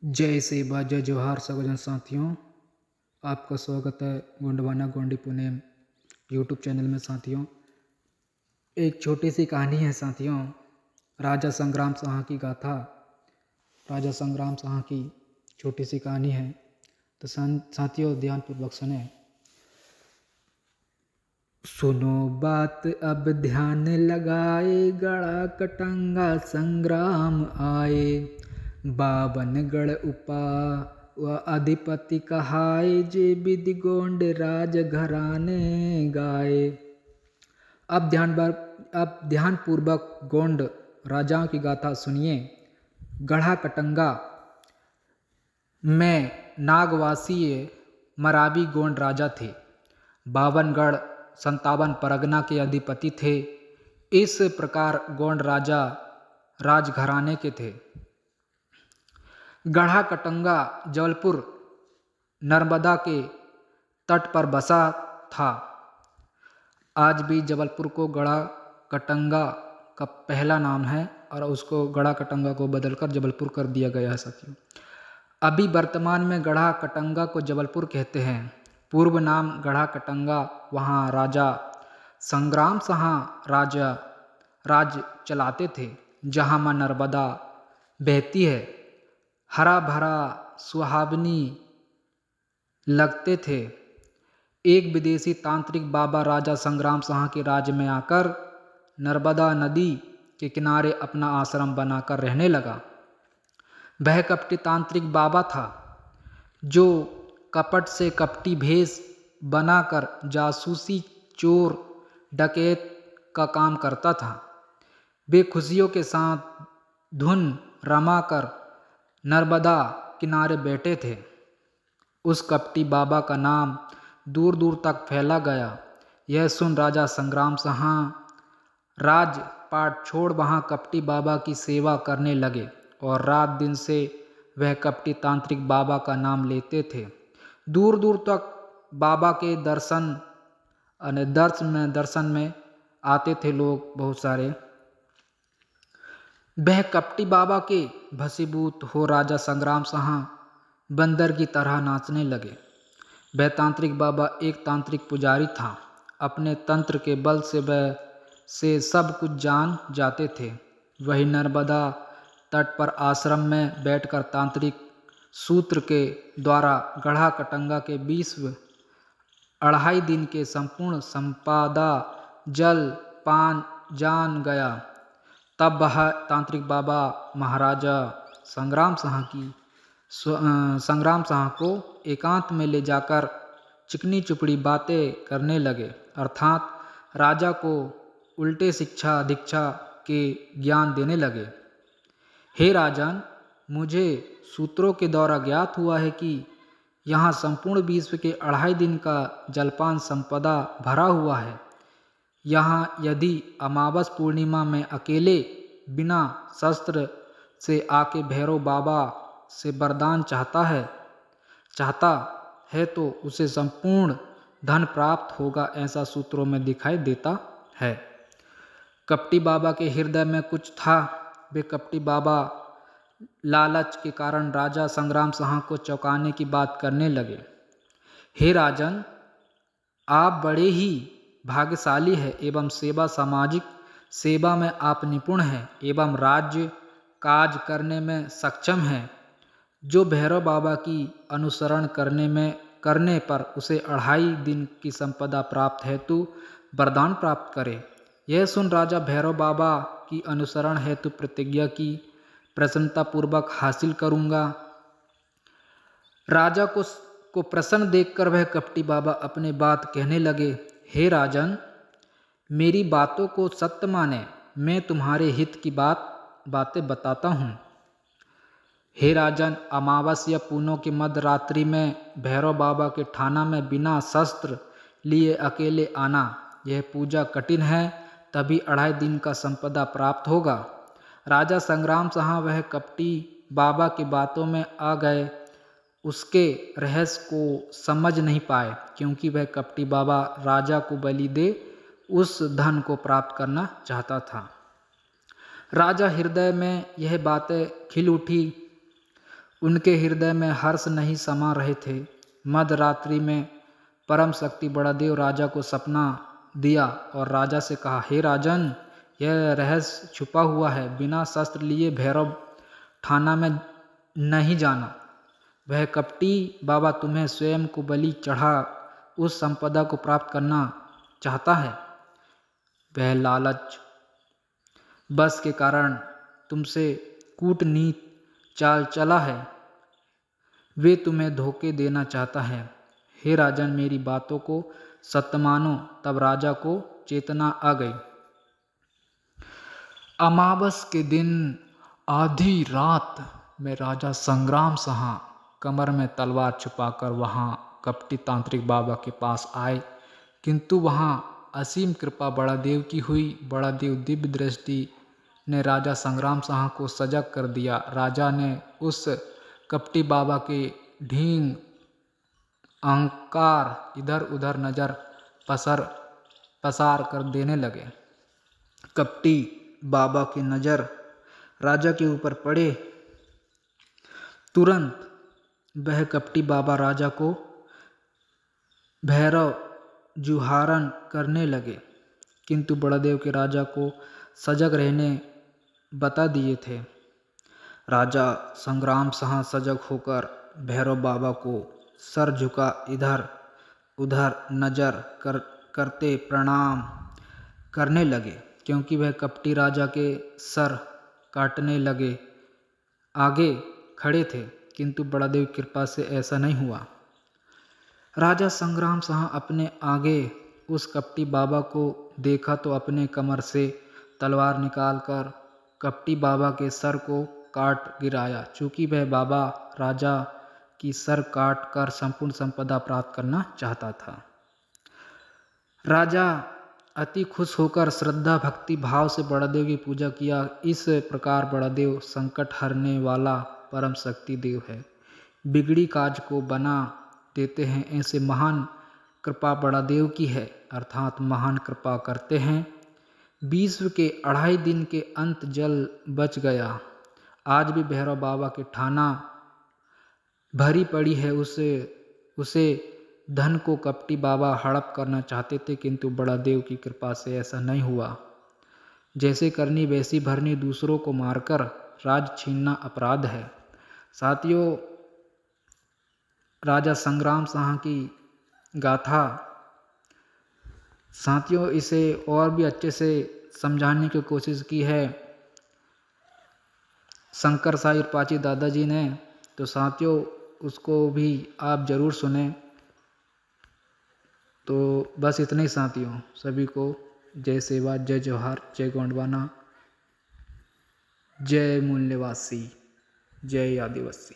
जय सेबा जय जोहार सगोजन साथियों। आपका स्वागत है गोंडवाना गोंडी पुणे यूट्यूब चैनल में साथियों। एक छोटी सी कहानी है साथियों, राजा संग्राम साहा की गाथा। राजा संग्राम साहा की छोटी सी कहानी है, तो साथियों ध्यानपूर्वक सुने। सुनो बात अब ध्यान लगाए, गड़ा कटंगा संग्राम आए। 52 गढ़ उपा व अधिपति कहाए, जे विधि गोंड राज घराने गाए। अब ध्यान पूर्वक गोंड राजाओं की गाथा सुनिए। गढ़ा कटंगा में नागवासीय मरावी गोंड राजा थे। 52 गढ़ 57 परगना के अधिपति थे। इस प्रकार गोंड राजा राजघराने के थे। गढ़ा कटंगा जबलपुर नर्मदा के तट पर बसा था। आज भी जबलपुर को गढ़ा कटंगा का पहला नाम है और उसको गढ़ा कटंगा को बदलकर जबलपुर कर दिया गया है साथियों। अभी वर्तमान में गढ़ा कटंगा को जबलपुर कहते हैं। पूर्व नाम गढ़ा कटंगा, वहाँ राजा संग्राम साहा राज चलाते थे। जहाँ माँ नर्मदा बहती है, हरा भरा सुहावनी लगते थे। एक विदेशी तांत्रिक बाबा राजा संग्राम साहा के राज्य में आकर नर्मदा नदी के किनारे अपना आश्रम बनाकर रहने लगा। वह कपटी तांत्रिक बाबा था, जो कपट से कपटी भेष बनाकर जासूसी, चोर डकैत का काम करता था। वे खुशियों के साथ धुन रमाकर नर्मदा किनारे बैठे थे। उस कपटी बाबा का नाम दूर दूर तक फैला गया। यह सुन राजा संग्राम साहा राजपाट छोड़ वहाँ कपटी बाबा की सेवा करने लगे और रात दिन से वह कपटी तांत्रिक बाबा का नाम लेते थे। दूर दूर तक बाबा के दर्शन में आते थे लोग बहुत सारे। वह कपटी बाबा के भसीभूत हो राजा संग्राम साहा बंदर की तरह नाचने लगे। वह तांत्रिक बाबा एक तांत्रिक पुजारी था। अपने तंत्र के बल से वह सब कुछ जान जाते थे। वही नर्मदा तट पर आश्रम में बैठकर तांत्रिक सूत्र के द्वारा गढ़ा कटंगा के 2.5 दिन के संपूर्ण संपादा जल पान जान गया। तब वह तांत्रिक बाबा महाराजा संग्राम साहा को एकांत में ले जाकर चिकनी चुपड़ी बातें करने लगे, अर्थात राजा को उल्टे शिक्षा दीक्षा के ज्ञान देने लगे। हे राजन, मुझे सूत्रों के द्वारा ज्ञात हुआ है कि यहाँ संपूर्ण विश्व के 2.5 दिन का जलपान संपदा भरा हुआ है। यहाँ यदि अमावस पूर्णिमा में अकेले बिना शस्त्र से आके भैरव बाबा से वरदान चाहता है तो उसे संपूर्ण धन प्राप्त होगा, ऐसा सूत्रों में दिखाई देता है। कपटी बाबा के हृदय में कुछ था। वे कपटी बाबा लालच के कारण राजा संग्राम साहा को चौंकाने की बात करने लगे। हे राजन, आप बड़े ही भाग्यशाली हैं एवं सामाजिक सेवा में आप निपुण हैं एवं राज्य काज करने में सक्षम हैं। जो भैरव बाबा की अनुसरण करने पर उसे 2.5 दिन की संपदा प्राप्त हेतु वरदान प्राप्त करे। यह सुन राजा भैरव बाबा की अनुसरण हेतु प्रतिज्ञा की, प्रसन्नतापूर्वक हासिल करूँगा। राजा को प्रसन्न देखकर वह कपटी बाबा अपने बात कहने लगे। हे राजन, मेरी बातों को सत्य माने, मैं तुम्हारे हित की बातें बताता हूँ। हे राजन, अमावस्या पूनों की मध्य रात्रि में भैरव बाबा के ठाना में बिना शस्त्र लिए अकेले आना। यह पूजा कठिन है, तभी 2.5 दिन का संपदा प्राप्त होगा। राजा संग्राम साहा वह कपटी बाबा की बातों में आ गए। उसके रहस्य को समझ नहीं पाए, क्योंकि वह कपटी बाबा राजा को बलि दे उस धन को प्राप्त करना चाहता था। राजा हृदय में यह बातें खिल उठी। उनके हृदय में हर्ष नहीं समा रहे थे। मध्य रात्रि में परम शक्ति बड़ादेव राजा को सपना दिया और राजा से कहा, हे राजन, यह रहस्य छुपा हुआ है। बिना शस्त्र लिए भैरव ठाना में नहीं जाना। वह कपटी बाबा तुम्हें स्वयं को बलि चढ़ा उस संपदा को प्राप्त करना चाहता है। वह लालच बस के कारण तुमसे कूटनीति चाल चला है। वे तुम्हें धोखे देना चाहता है। हे राजन, मेरी बातों को सत्य मानो। तब राजा को चेतना आ गई। अमावस के दिन आधी रात में राजा संग्राम शाह कमर में तलवार छुपाकर वहां कपटी तांत्रिक बाबा के पास आए, किंतु वहां असीम कृपा बड़ादेव की हुई। बड़ादेव दिव्य दृष्टि ने राजा संग्राम शाह को सजग कर दिया। राजा ने उस कपटी बाबा के ढींग अहंकार इधर उधर नजर पसार कर देने लगे। कपटी बाबा की नजर राजा के ऊपर पड़े। तुरंत वह कपटी बाबा राजा को भैरव जुहारन करने लगे, किंतु बड़ादेव के राजा को सजग रहने बता दिए थे। राजा संग्राम शाह सजग होकर भैरव बाबा को सर झुका इधर उधर नजर करते प्रणाम करने लगे, क्योंकि वह कपटी राजा के सर काटने लगे आगे खड़े थे, किंतु बड़ादेव की कृपा से ऐसा नहीं हुआ। राजा संग्राम शाह अपने आगे उस कपटी बाबा को देखा तो अपने कमर से तलवार निकालकर कपटी बाबा के सर को काट गिराया। चूंकि वह बाबा राजा की सर काट कर संपूर्ण संपदा प्राप्त करना चाहता था। राजा अति खुश होकर श्रद्धा भक्ति भाव से बड़ादेव की पूजा किया। इस प्रकार बड़ादेव संकट हरने वाला परम शक्ति देव है, बिगड़ी काज को बना देते हैं। ऐसे महान कृपा बड़ादेव की है, अर्थात महान कृपा करते हैं। विश्व के 2.5 दिन के अंत जल बच गया। आज भी भैरव बाबा के ठाना भरी पड़ी है। उसे धन को कपटी बाबा हड़प करना चाहते थे, किंतु बड़ादेव की कृपा से ऐसा नहीं हुआ। जैसे करनी वैसी भरनी, दूसरों को मारकर राज छीनना अपराध है। साथियों, राजा संग्राम शाह की गाथा साथियों इसे और भी अच्छे से समझाने की कोशिश की है शंकर साई पाची दादाजी ने, तो साथियों उसको भी आप ज़रूर सुने। तो बस इतना ही साथियों, सभी को जय सेवा, जय जोहार, जय गोंडवाना, जय मूल्यवासी, जय आदिवासी।